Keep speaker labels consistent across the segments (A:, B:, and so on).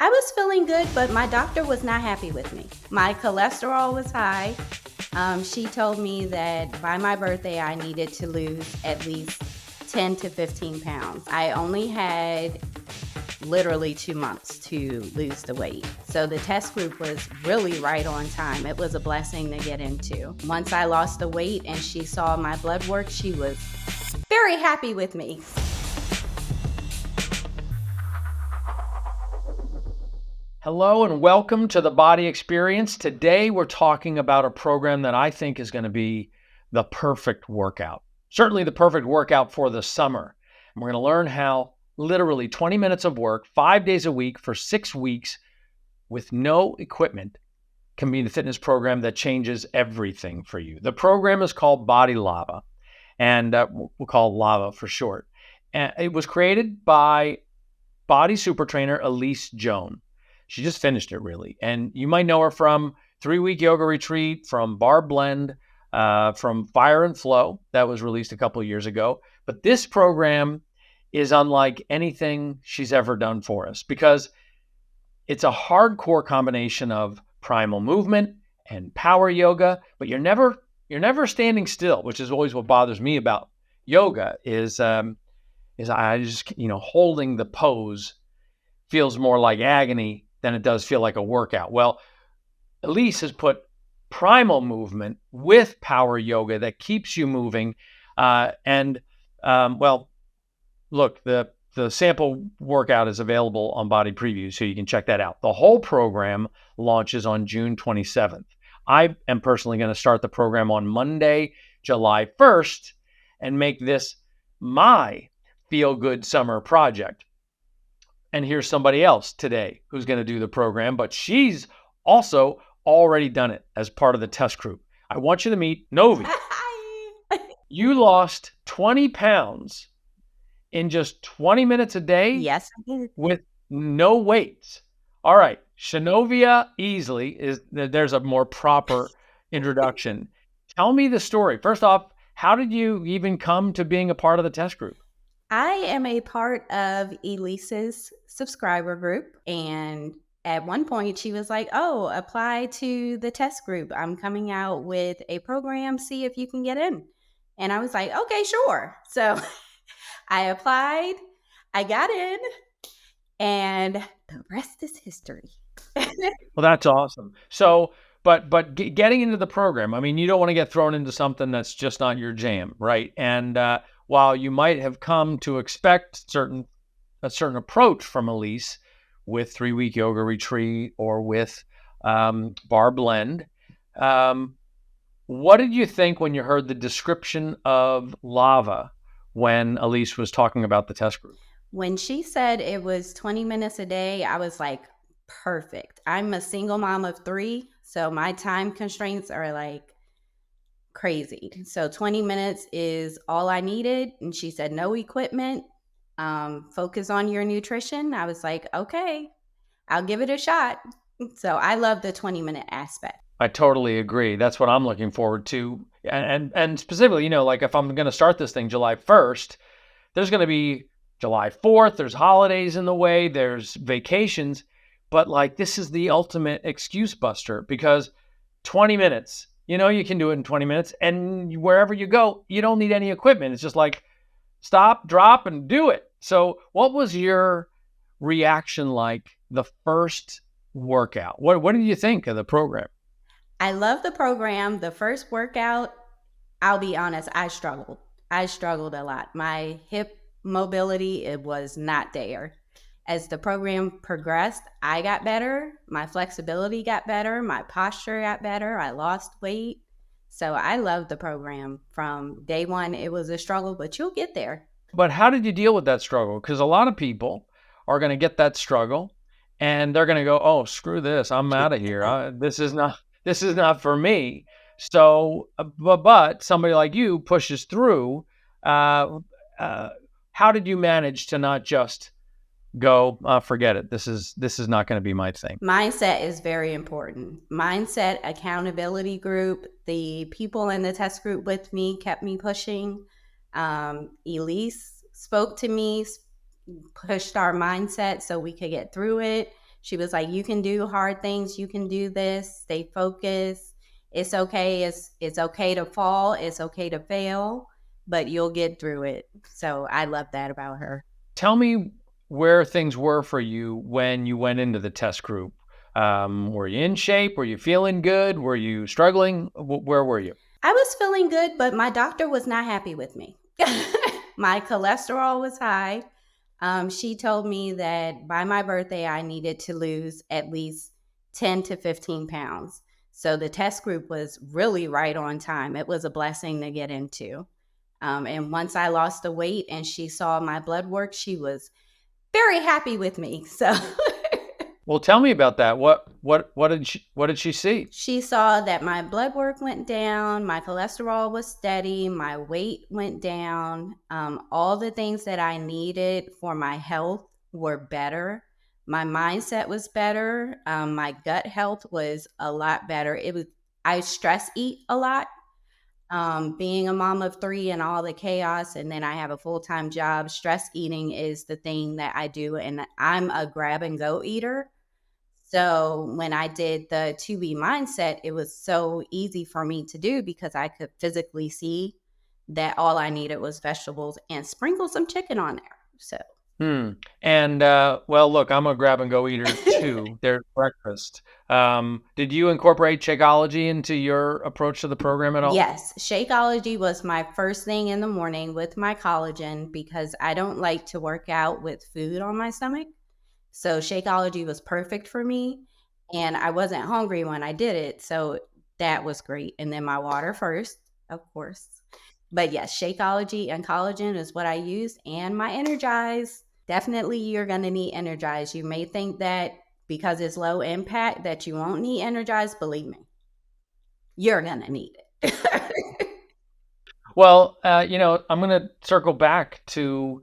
A: I was feeling good, but my doctor was not happy with me. My cholesterol was high. She told me that by my birthday, I needed to lose at least 10 to 15 pounds. I only had literally 2 months to lose the weight. So the test group was really right on time. It was a blessing to get into. Once I lost the weight and she saw my blood work, she was very happy with me.
B: Hello and welcome to the BODi Experience. Today we're talking about a program that I think is going to be the perfect workout. Certainly the perfect workout for the summer. And we're going to learn how literally 20 minutes of work, 5 days a week for 6 weeks with no equipment can be the fitness program that changes everything for you. The program is called BODi Lava, and we'll call it Lava for short. And it was created by BODi super trainer Elise Joan. She just finished it, really. And you might know her from 3-week yoga retreat, from Bar Blend, from Fire and Flow that was released a couple of years ago. But this program is unlike anything she's ever done for us because it's a hardcore combination of primal movement and power yoga, but you're never standing still, which is always what bothers me about yoga is I just, holding the pose feels more like agony than it does feel like a workout. Well, Elise has put primal movement with power yoga that keeps you moving. Look, the sample workout is available on BODi Preview, so you can check that out. The whole program launches on June 27th. I am personally going to start the program on Monday, July 1st, and make this my feel-good summer project. And here's somebody else today who's going to do the program, but she's also already done it as part of the test group. I want you to meet Novi. You lost 20 pounds in just 20 minutes a day.
A: Yes, I did.
B: With no weights. All right. Shevnovia Easley there's a more proper introduction. Tell me the story. First off, how did you even come to being a part of the test group?
A: I am a part of Elise's subscriber group, and at one point she was like, "Oh, apply to the test group. I'm coming out with a program, see if you can get in." And I was like, "Okay, sure." So I applied, I got in, and the rest is history.
B: Well, that's awesome. So, but getting into the program, I mean, you don't want to get thrown into something that's just not your jam, right? And while you might have come to expect a certain approach from Elise with 3-week yoga retreat or with Bar Blend, what did you think when you heard the description of Lava when Elise was talking about the test group?
A: When she said it was 20 minutes a day, I was like, perfect. I'm a single mom of 3, so my time constraints are like crazy. So 20 minutes is all I needed. And she said, no equipment, focus on your nutrition. I was like, okay, I'll give it a shot. So I love the 20-minute aspect.
B: I totally agree. That's what I'm looking forward to. And specifically, like if I'm going to start this thing July 1st, there's going to be July 4th, there's holidays in the way, there's vacations, but like this is the ultimate excuse buster because 20 minutes, you can do it in 20 minutes and wherever you go, you don't need any equipment. It's just like stop, drop, and do it. So what was your reaction like the first workout? What did you think of the program?
A: I love the program. The first workout, I'll be honest, I struggled. I struggled a lot. My hip mobility, it was not there. As the program progressed, I got better. My flexibility got better. My posture got better. I lost weight. So I love the program. From day one, it was a struggle, but you'll get there.
B: But how did you deal with that struggle? Because a lot of people are going to get that struggle and they're going to go, "Oh, screw this. I'm out of here. This is not for me." So, but somebody like you pushes through. How did you manage to not just go, forget it. This is not going to be my thing?
A: Mindset is very important. Mindset, accountability group. The people in the test group with me kept me pushing. Elise spoke to me, pushed our mindset so we could get through it. She was like, you can do hard things. You can do this. Stay focused. It's okay. It's okay to fall. It's okay to fail, but you'll get through it. So I love that about her.
B: Tell me where things were for you when you went into the test group. Were you in shape? Were you feeling good? Were you struggling? Where were you?
A: I was feeling good, but my doctor was not happy with me. My cholesterol was high. She told me that by my birthday, I needed to lose at least 10 to 15 pounds. So the test group was really right on time. It was a blessing to get into. And once I lost the weight and she saw my blood work, she was very happy with me. So
B: Well, tell me about that. What did she see?
A: she saw that my blood work went down, my cholesterol was steady, my weight went down. All the things that I needed for my health were better. My mindset was better. My gut health was a lot better. I stress eat a lot. Being a mom of three and all the chaos, and then I have a full-time job, stress eating is the thing that I do, and I'm a grab and go eater. So when I did the 2B mindset, it was so easy for me to do because I could physically see that all I needed was vegetables and sprinkle some chicken on there. So
B: And well, look, I'm a grab and go eater too. There's breakfast. Did you incorporate Shakeology into your approach to the program at all?
A: yes, Shakeology was my first thing in the morning with my collagen because I don't like to work out with food on my stomach. So Shakeology was perfect for me. And I wasn't hungry when I did it. So that was great. And then my water first, of course. But yes, Shakeology and collagen is what I use. And my Energize. Definitely you're going to need Energize. You may think that because it's low impact that you won't need Energize. Believe me, you're going to need it.
B: Well, I'm going to circle back to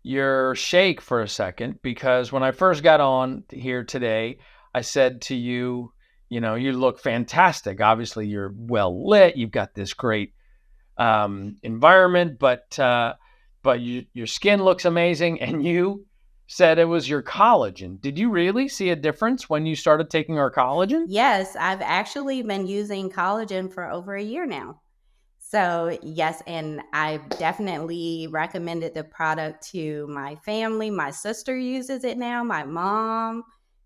B: your shake for a second because when I first got on here today, I said to you, you look fantastic. Obviously, you're well lit. You've got this great environment, but your skin looks amazing. And you said it was your collagen. Did you really see a difference when you started taking our collagen?
A: Yes, I've actually been using collagen for over a year now. So, yes, and I definitely recommended the product to my family. My sister uses it now, my mom.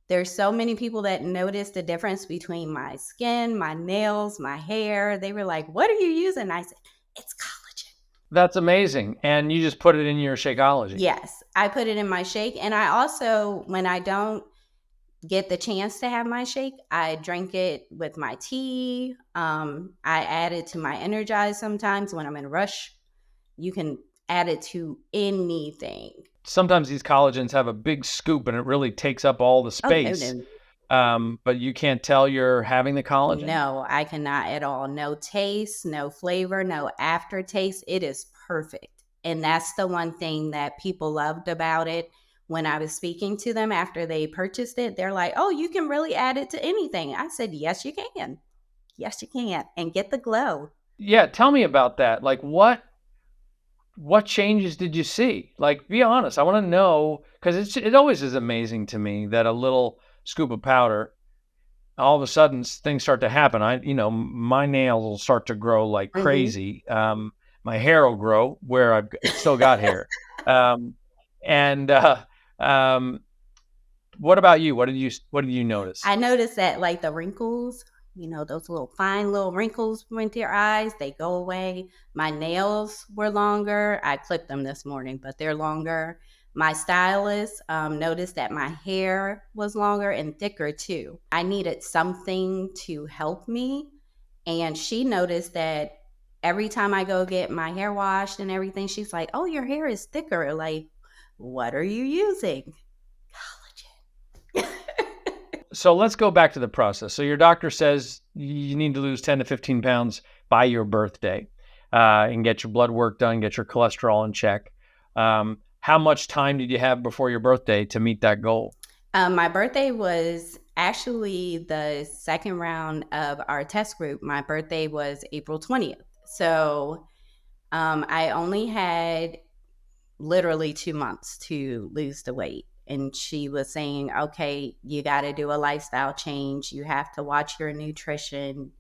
A: There's so many people that noticed the difference between my skin, my nails, my hair. They were like, "What are you using?" I said, "It's collagen."
B: That's amazing. And you just put it in your Shakeology.
A: Yes, I put it in my shake. And I also, when I don't get the chance to have my shake, I drink it with my tea. I add it to my Energize sometimes when I'm in a rush. You can add it to anything.
B: Sometimes these collagens have a big scoop and it really takes up all the
A: Oh, no,
B: space.
A: no.
B: But you can't tell you're having the collagen?
A: No, I cannot at all. No taste, no flavor, no aftertaste. It is perfect. And that's the one thing that people loved about it. When I was speaking to them after they purchased it, they're like, "Oh, you can really add it to anything." I said, "Yes, you can. Yes, you can." And get the glow.
B: Yeah, tell me about that. Like what changes did you see? Like, be honest. I want to know because it always is amazing to me that a little scoop of powder, all of a sudden things start to happen. My nails will start to grow like
A: Hmm.
B: crazy. My hair will grow where still got hair. Um, and what about you? What did you notice?
A: I noticed that like the wrinkles, those little fine little wrinkles went to your eyes, they go away. My nails were longer. I clipped them this morning, but they're longer. My stylist noticed that my hair was longer and thicker too. I needed something to help me. And she noticed that every time I go get my hair washed and everything, she's like, "Oh, your hair is thicker." Like, what are you using? Collagen.
B: So let's go back to the process. So your doctor says you need to lose 10 to 15 pounds by your birthday and get your blood work done, get your cholesterol in check. How much time did you have before your birthday to meet that goal?
A: My birthday was actually the second round of our test group. My birthday was April 20th. So I only had literally 2 months to lose the weight. and she was saying, okay, you got to do a lifestyle change. You have to watch your nutrition.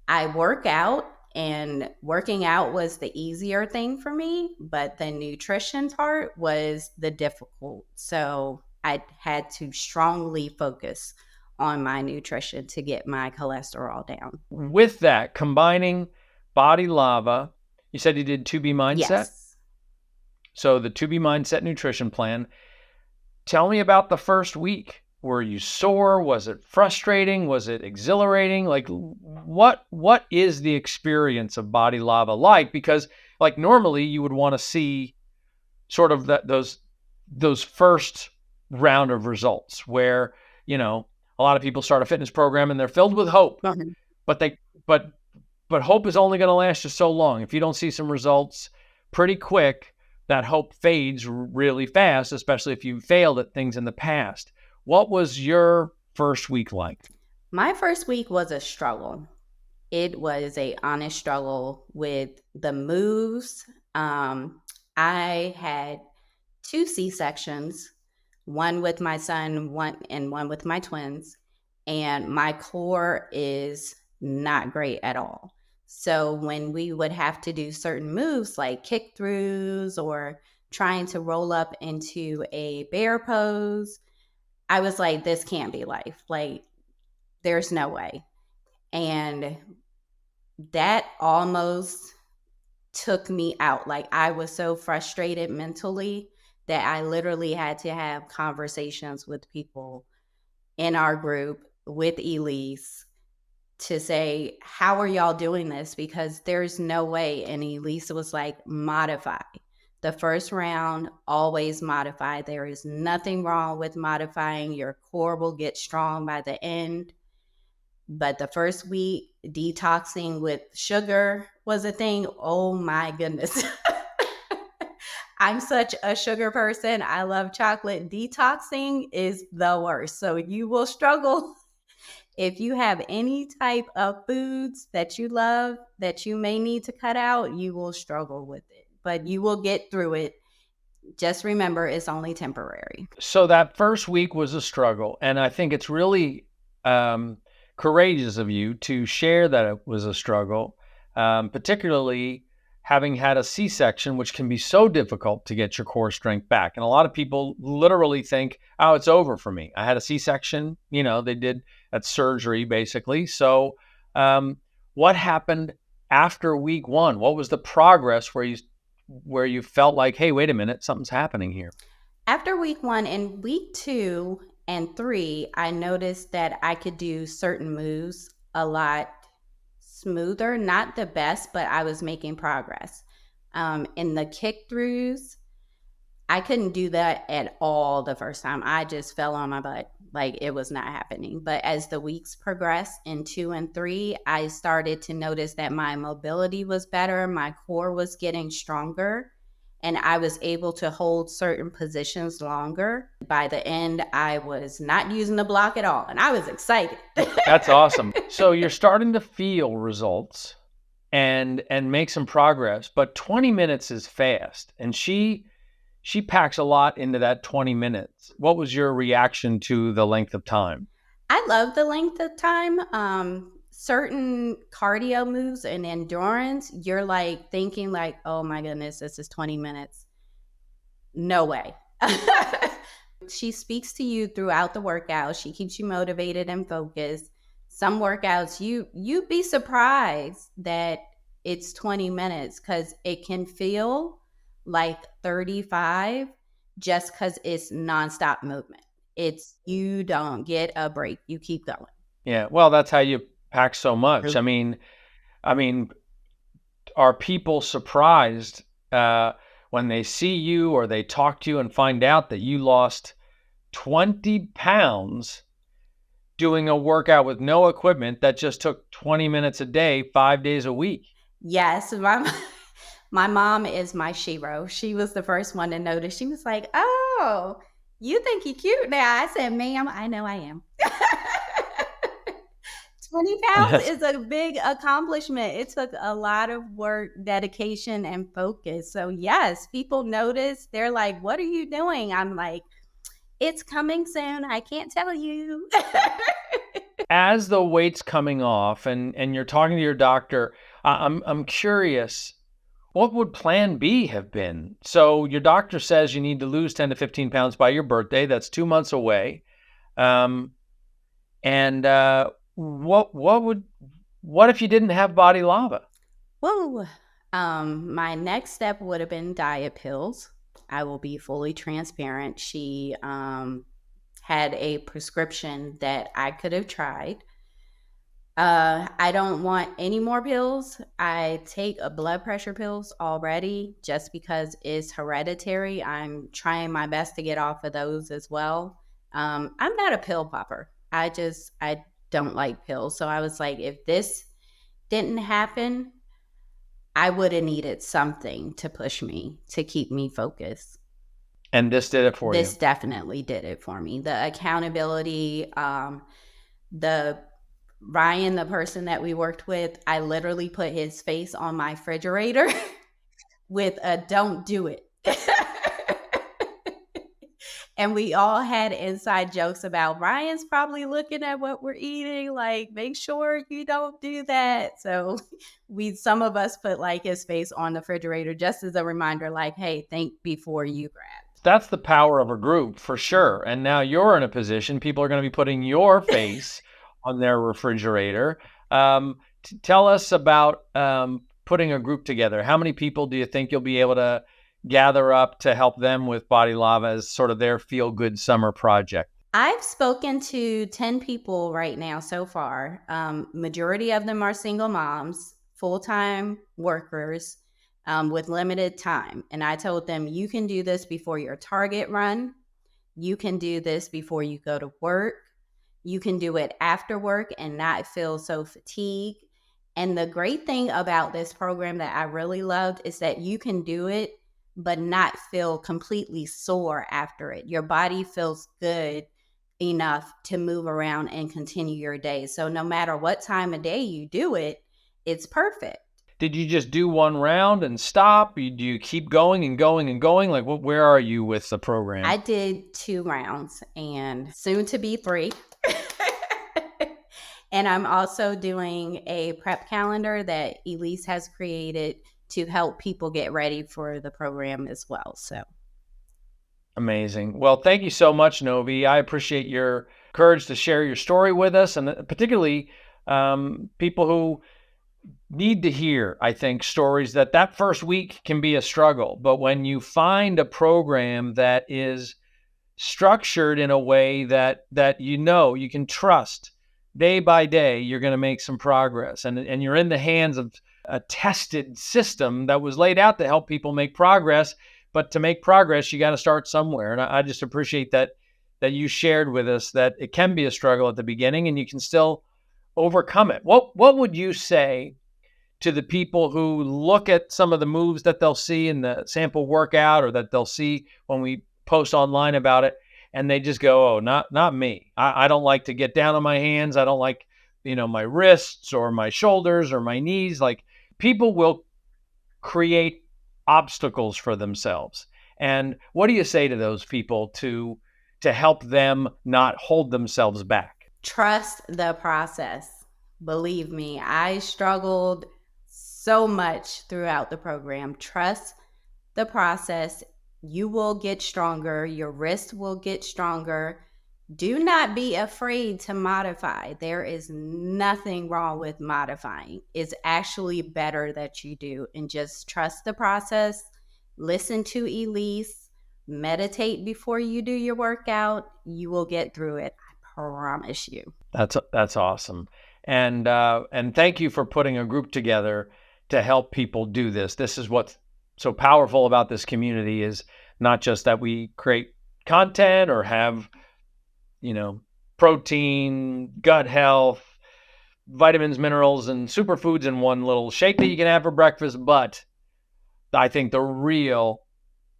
A: I work out, and working out was the easier thing for me, but the nutrition part was the difficult. So I had to strongly focus on my nutrition to get my cholesterol down.
B: With that, combining BODi Lava, you said you did 2B Mindset?
A: Yes.
B: So the 2B Mindset nutrition plan. Tell me about the first week. Were you sore? Was it frustrating? Was it exhilarating? Like what is the experience of BODi Lava like? Because like normally you would want to see sort of those first round of results where, you know, a lot of people start a fitness program and they're filled with hope, but hope is only going to last you so long. If you don't see some results pretty quick, that hope fades really fast, especially if you failed at things in the past. What was your first week like?
A: My first week was a struggle. It was a honest struggle with the moves. I had 2 C-sections, one with my son, one with my twins, and my core is not great at all. So when we would have to do certain moves like kick throughs or trying to roll up into a bear pose, I was like, this can't be life. Like, there's no way. And that almost took me out. Like, I was so frustrated mentally that I literally had to have conversations with people in our group with Elise to say, how are y'all doing this? Because there's no way. And Elise was like, modify. The first round, always modify. There is nothing wrong with modifying. Your core will get strong by the end. But the first week, detoxing with sugar was a thing. Oh my goodness. I'm such a sugar person. I love chocolate. Detoxing is the worst. So you will struggle. If you have any type of foods that you love that you may need to cut out, you will struggle with it. But you will get through it. Just remember, it's only temporary.
B: So that first week was a struggle. And I think it's really courageous of you to share that it was a struggle, particularly having had a C-section, which can be so difficult to get your core strength back. And a lot of people literally think, oh, it's over for me. I had a C-section, you know, they did that surgery basically. So what happened after week 1? What was the progress where you felt like, hey, wait a minute, something's happening here?
A: After week 1 and week 2 and 3, I noticed that I could do certain moves a lot smoother, not the best, but I was making progress. In the kick throughs, I couldn't do that at all the first time. I just fell on my butt. Like, it was not happening. But as the weeks progressed in 2 and 3, I started to notice that my mobility was better. My core was getting stronger, and I was able to hold certain positions longer. By the end, I was not using the block at all, and I was excited.
B: That's awesome. So you're starting to feel results and make some progress, but 20 minutes is fast. And she packs a lot into that 20 minutes. What was your reaction to the length of time?
A: I love the length of time. Certain cardio moves and endurance, you're like thinking like, oh my goodness, this is 20 minutes. No way. She speaks to you throughout the workout. She keeps you motivated and focused. Some workouts, you'd be surprised that it's 20 minutes because it can feel like 35 just because it's nonstop movement. You don't get a break. You keep going.
B: Yeah, well, that's how you pack so much. I mean, are people surprised when they see you or they talk to you and find out that you lost 20 pounds doing a workout with no equipment that just took 20 minutes a day, 5 days a week?
A: Yes, my mom is my shero. She was the first one to notice. She was like, oh, you think you're cute now. I said, ma'am, I know I am. 20 pounds is a big accomplishment. It took a lot of work, dedication, and focus. So yes, people notice. They're like, what are you doing? I'm like, It's coming soon. I can't tell you.
B: As the weight's coming off and you're talking to your doctor, I'm curious, what would plan B have been? So your doctor says you need to lose 10 to 15 pounds by your birthday. That's 2 months away. Um, and what if you didn't have BODi Lava?
A: Whoa. My next step would have been diet pills. I will be fully transparent. She had a prescription that I could have tried. I don't want any more pills. I take a blood pressure pills already just because it's hereditary. I'm trying my best to get off of those as well. I'm not a pill popper. I don't like pills. So I was like, if this didn't happen, I would have needed something to push me, to keep me focused.
B: And this did it for you.
A: This definitely did it for me. The accountability, the Ryan, the person that we worked with, I literally put his face on my refrigerator with a "don't do it." And we all had inside jokes about Ryan's probably looking at what we're eating, like, make sure you don't do that. So some of us put like his face on the refrigerator just as a reminder, like, hey, think before you grab.
B: That's the power of a group for sure. And now you're in a position, people are going to be putting your face on their refrigerator. Tell us about putting a group together. How many people do you think you'll be able to gather up to help them with BODi Lava as sort of their feel-good summer project?
A: I've spoken to 10 people right now so far. Majority of them are single moms, full-time workers with limited time. And I told them, you can do this before your Target run. You can do this before you go to work. You can do it after work and not feel so fatigued. And the great thing about this program that I really loved is that you can do it but not feel completely sore after it. Your body feels good enough to move around and continue your day. So no matter what time of day you do it, it's perfect.
B: Did you just do one round and stop? Do you keep going and going and going? Like, where are you with the program?
A: I did 2 rounds and soon to be 3. And I'm also doing a prep calendar that Elise has created to help people get ready for the program as well. So
B: amazing. Well, thank you so much, Novi. I appreciate your courage to share your story with us, and particularly people who need to hear, I think, stories that first week can be a struggle. But when you find a program that is structured in a way that you can trust, day by day, you're going to make some progress, and you're in the hands of a tested system that was laid out to help people make progress. But to make progress, you got to start somewhere. And I just appreciate that you shared with us that it can be a struggle at the beginning and you can still overcome it. What would you say to the people who look at some of the moves that they'll see in the sample workout or that they'll see when we post online about it, and they just go, oh, not me. I don't like to get down on my hands. I don't like, my wrists or my shoulders or my knees. Like, people will create obstacles for themselves. And what do you say to those people to help them not hold themselves back?
A: Trust the process. Believe me, I struggled so much throughout the program. Trust the process. You will get stronger. Your wrist will get stronger. Do not be afraid to modify. There is nothing wrong with modifying. It's actually better that you do, and just trust the process. Listen to Elise. Meditate before you do your workout. You will get through it. I promise you.
B: That's awesome. And thank you for putting a group together to help people do this. This is what's so powerful about this community, is not just that we create content or have protein, gut health, vitamins, minerals, and superfoods in one little shake that you can have for breakfast. But I think the real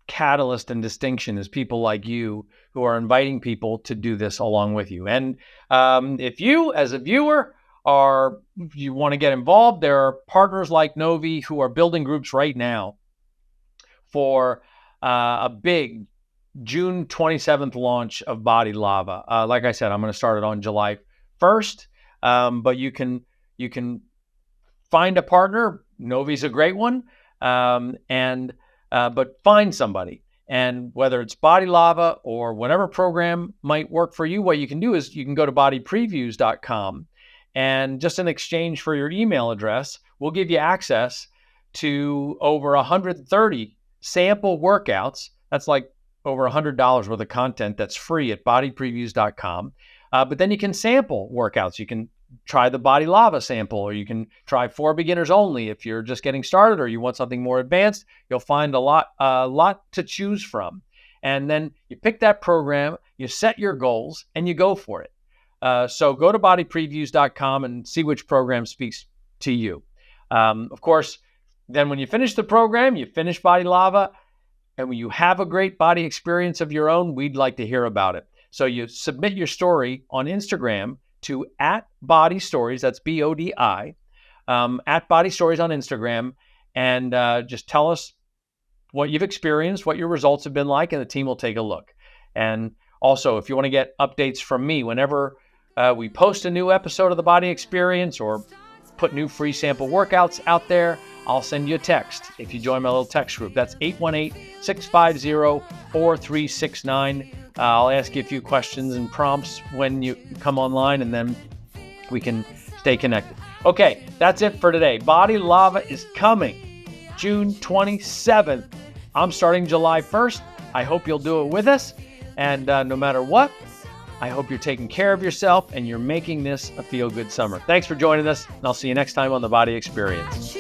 B: catalyst and distinction is people like you who are inviting people to do this along with you. And if you, as a viewer, you want to get involved, there are partners like Novi who are building groups right now for a big June 27th launch of BODi Lava. Like I said, I'm going to start it on July 1st, but you can find a partner. Novi's a great one, but find somebody. And whether it's BODi Lava or whatever program might work for you, what you can do is you can go to BODiPreviews.com, and just in exchange for your email address, we'll give you access to over 130 sample workouts. That's like over $100 worth of content that's free at BODiPreviews.com. But then you can sample workouts. You can try the BODi Lava sample, or you can try for beginners only if you're just getting started or you want something more advanced. You'll find a lot to choose from. And then you pick that program, you set your goals, and you go for it. So go to BODiPreviews.com and see which program speaks to you. Of course, then when you finish the program, you finish BODi Lava, and when you have a great BODi experience of your own, we'd like to hear about it. So you submit your story on Instagram to @BODiStories, that's BODi, @BODiStories on Instagram, and just tell us what you've experienced, what your results have been like, and the team will take a look. And also, if you want to get updates from me whenever we post a new episode of the BODi Experience or put new free sample workouts out there, I'll send you a text if you join my little text group. That's 818-650-4369. I'll ask you a few questions and prompts when you come online, and then we can stay connected. Okay, that's it for today. BODi Lava is coming June 27th. I'm starting July 1st. I hope you'll do it with us. And no matter what, I hope you're taking care of yourself and you're making this a feel-good summer. Thanks for joining us, and I'll see you next time on the BODi Experience.